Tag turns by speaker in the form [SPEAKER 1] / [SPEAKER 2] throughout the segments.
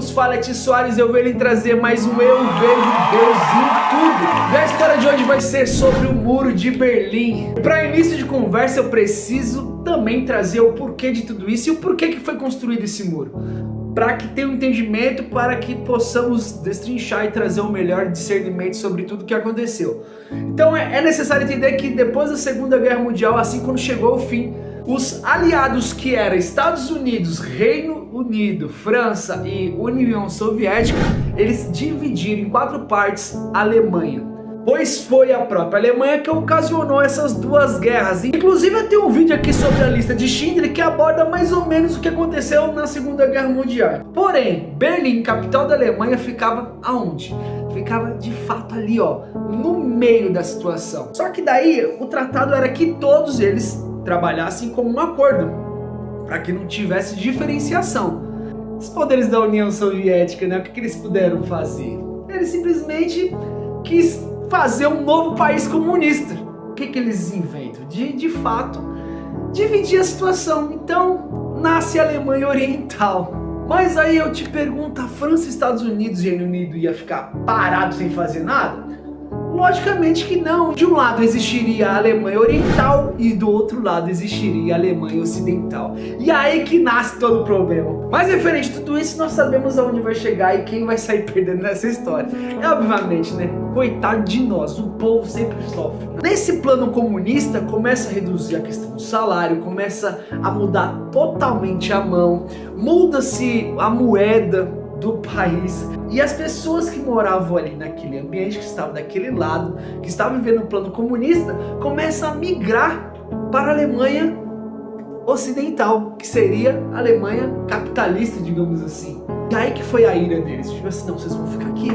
[SPEAKER 1] vos fala é Ti Soares, eu venho trazer mais um Eu Vejo Deus em Tudo. E a história de hoje vai ser sobre o Muro de Berlim. Para início de conversa eu preciso também trazer o porquê de tudo isso e o porquê que foi construído esse muro. Para que tenha um entendimento, para que possamos destrinchar e trazer o melhor discernimento sobre tudo o que aconteceu. Então é necessário entender que depois da Segunda Guerra Mundial, assim quando chegou ao fim, os aliados que eram Estados Unidos, Reino Unido, França e União Soviética, eles dividiram em 4 partes a Alemanha. Pois foi a própria Alemanha que ocasionou essas duas guerras. Inclusive eu tenho um vídeo aqui sobre a lista de Schindler que aborda mais ou menos o que aconteceu na Segunda Guerra Mundial. Porém, Berlim, capital da Alemanha, ficava aonde? Ficava de fato ali, ó, no meio da situação. Só que daí o tratado era que todos eles trabalhassem como um acordo, para que não tivesse diferenciação. Os poderes da União Soviética, né, o que eles puderam fazer? Eles simplesmente quis fazer um novo país comunista. O que eles inventam? De fato, dividir a situação. Então, nasce a Alemanha Oriental. Mas aí eu te pergunto, a França, Estados Unidos e Reino Unido ia ficar parado sem fazer nada? Logicamente que não. De um lado existiria a Alemanha Oriental e do outro lado existiria a Alemanha Ocidental. E aí que nasce todo o problema. Mas referente a tudo isso, nós sabemos aonde vai chegar e quem vai sair perdendo nessa história. É obviamente, né? Coitado de nós, o povo sempre sofre. Nesse plano comunista, começa a reduzir a questão do salário, começa a mudar totalmente a mão, muda-se a moeda do país, e as pessoas que moravam ali naquele ambiente, que estavam daquele lado, que estavam vivendo no plano comunista, começam a migrar para a Alemanha Ocidental, que seria a Alemanha capitalista, digamos assim. E aí que foi a ira deles, tipo assim, não, vocês vão ficar aqui.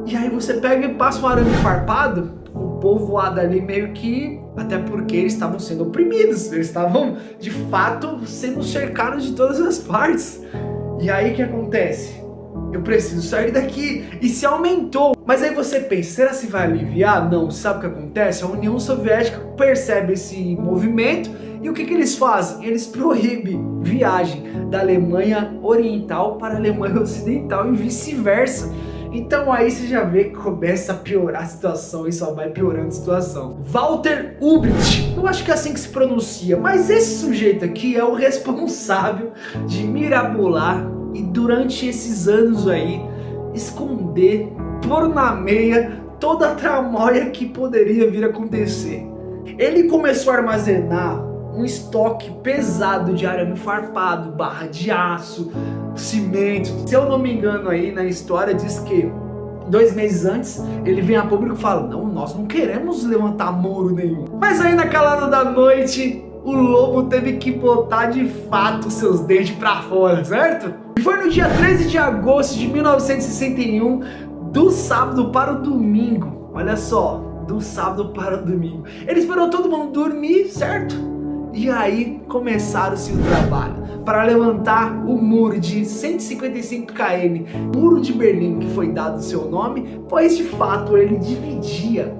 [SPEAKER 1] E aí você pega e passa um arame farpado, o povoado ali meio que, até porque eles estavam sendo oprimidos, eles estavam de fato sendo cercados de todas as partes. E aí o que acontece? Eu preciso sair daqui. E se aumentou. Mas aí você pensa, será que vai aliviar? Não, sabe o que acontece? A União Soviética percebe esse movimento e o que eles fazem? Eles proíbem viagem da Alemanha Oriental para a Alemanha Ocidental e vice-versa. Então aí você já vê que começa a piorar a situação e só vai piorando a situação. Walter Ulbricht, eu acho que é assim que se pronuncia, mas esse sujeito aqui é o responsável de mirabolar e durante esses anos aí esconder, pôr na meia toda a tramóia que poderia vir a acontecer. Ele começou a armazenar um estoque pesado de arame farpado, barra de aço, cimento. Se eu não me engano aí na história diz que 2 meses antes ele vem a público e fala, não, nós não queremos levantar muro nenhum. Mas aí na calada da noite o lobo teve que botar de fato seus dentes pra fora, certo? E foi no dia 13 de agosto de 1961, do sábado para o domingo. Olha só, do sábado para o domingo. Ele esperou todo mundo dormir, certo? E aí começaram-se o trabalho para levantar o muro de 155 km, Muro de Berlim, que foi dado o seu nome, pois de fato ele dividia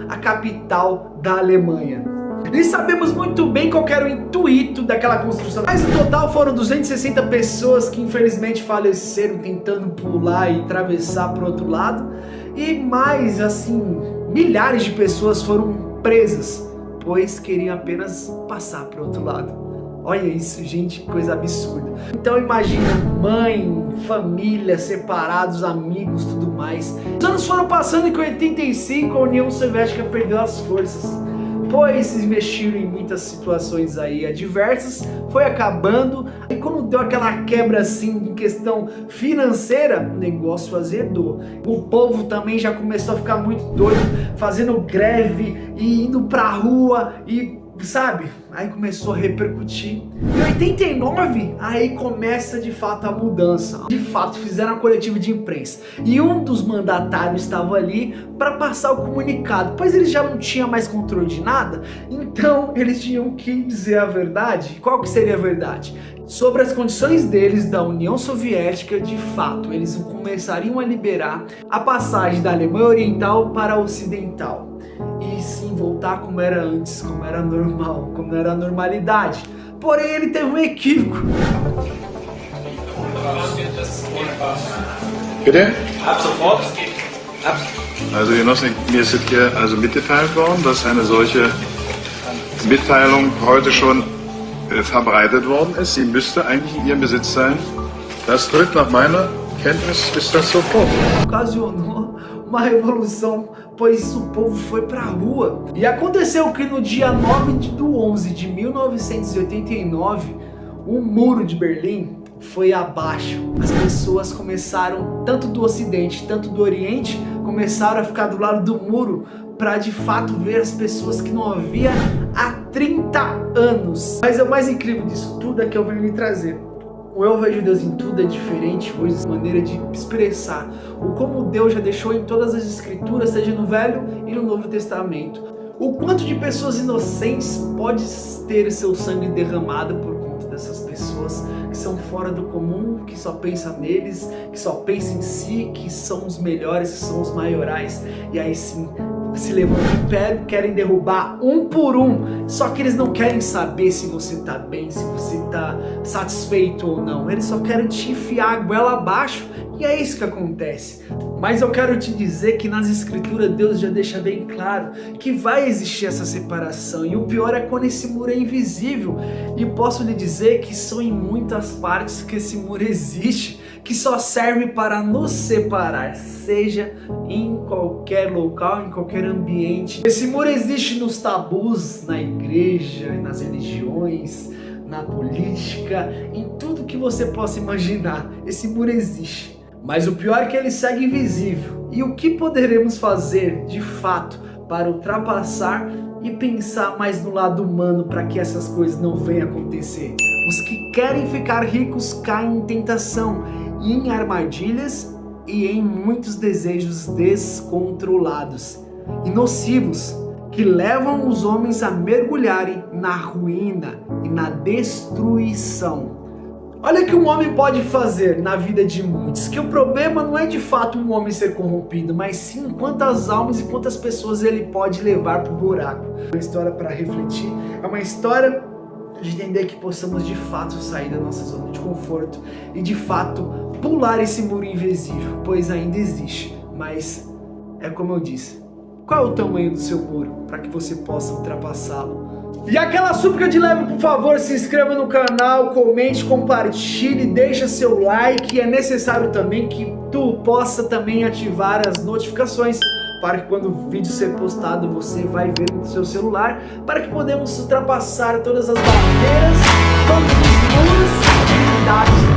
[SPEAKER 1] a capital da Alemanha. E sabemos muito bem qual era o intuito daquela construção, mas no total foram 260 pessoas que infelizmente faleceram tentando pular e atravessar para o outro lado, e mais assim, milhares de pessoas foram presas, pois queriam apenas passar para o outro lado. Olha isso, gente, que coisa absurda. Então imagina, mãe, família, separados, amigos, tudo mais. Os anos foram passando e com 85 a União Soviética perdeu as forças, pois se investiram em muitas situações aí adversas, foi acabando, e quando deu aquela quebra assim em questão financeira, o negócio azedou. O povo também já começou a ficar muito doido, fazendo greve e indo pra rua e, sabe, aí começou a repercutir. Em 89, aí começa de fato a mudança. De fato, fizeram a coletiva de imprensa. E um dos mandatários estava ali para passar o comunicado. Pois eles já não tinham mais controle de nada, então eles tinham que dizer a verdade. Qual que seria a verdade? Sobre as condições deles da União Soviética, de fato, eles começariam a liberar a passagem da Alemanha Oriental para a Ocidental. E sim, voltar como era antes, como era normal, como era a normalidade. Porém, ele teve um equívoco.
[SPEAKER 2] Bitte?
[SPEAKER 3] Ab sofort.
[SPEAKER 2] Also Genossen, mir ist hier also mitgeteilt worden, dass eine solche Mitteilung heute schon verbreitet worden ist. Sie müsste eigentlich in Ihrem Besitz sein. Das tritt nach meiner Kenntnis ist das sofort.
[SPEAKER 1] Ocasionou uma revolução, pois o povo foi pra rua. E aconteceu que no dia 9/11 de 1989, o muro de Berlim foi abaixo. As pessoas começaram, tanto do Ocidente, tanto do Oriente, começaram a ficar do lado do muro para de fato ver as pessoas que não havia há 30 anos. Mas o mais incrível disso tudo é que eu venho lhe trazer. O Eu Vejo Deus em Tudo é diferente hoje, a maneira de expressar o como Deus já deixou em todas as escrituras, seja no Velho e no Novo Testamento. O quanto de pessoas inocentes pode ter seu sangue derramado por conta dessas pessoas que são fora do comum, que só pensam neles, que só pensam em si, que são os melhores, que são os maiorais. E aí sim, se levantam em pé, querem derrubar um por um, só que eles não querem saber se você tá bem, se você tá satisfeito ou não. Eles só querem te enfiar a goela abaixo, e é isso que acontece. Mas eu quero te dizer que nas escrituras Deus já deixa bem claro que vai existir essa separação, e o pior é quando esse muro é invisível. E posso lhe dizer que são em muitas partes que esse muro existe, que só serve para nos separar, seja em qualquer local, em qualquer ambiente. Esse muro existe nos tabus, na igreja, nas religiões, na política, em tudo que você possa imaginar. Esse muro existe. Mas o pior é que ele segue invisível. E o que poderemos fazer, de fato, para ultrapassar e pensar mais no lado humano para que essas coisas não venham acontecer? Os que querem ficar ricos caem em tentação, e em armadilhas e em muitos desejos descontrolados e nocivos que levam os homens a mergulharem na ruína e na destruição. Olha o que um homem pode fazer na vida de muitos, que o problema não é de fato um homem ser corrompido, mas sim quantas almas e quantas pessoas ele pode levar para o buraco. É uma história para refletir, é uma história de entender que possamos de fato sair da nossa zona de conforto e de fato pular esse muro invisível, pois ainda existe, mas é como eu disse, qual é o tamanho do seu muro para que você possa ultrapassá-lo? E aquela súplica de leve, por favor, se inscreva no canal, comente, compartilhe, deixa seu like. É necessário também que tu possa também ativar as notificações para que quando o vídeo ser postado você vai ver no seu celular, para que podemos ultrapassar todas as barreiras, todos os muros e unidades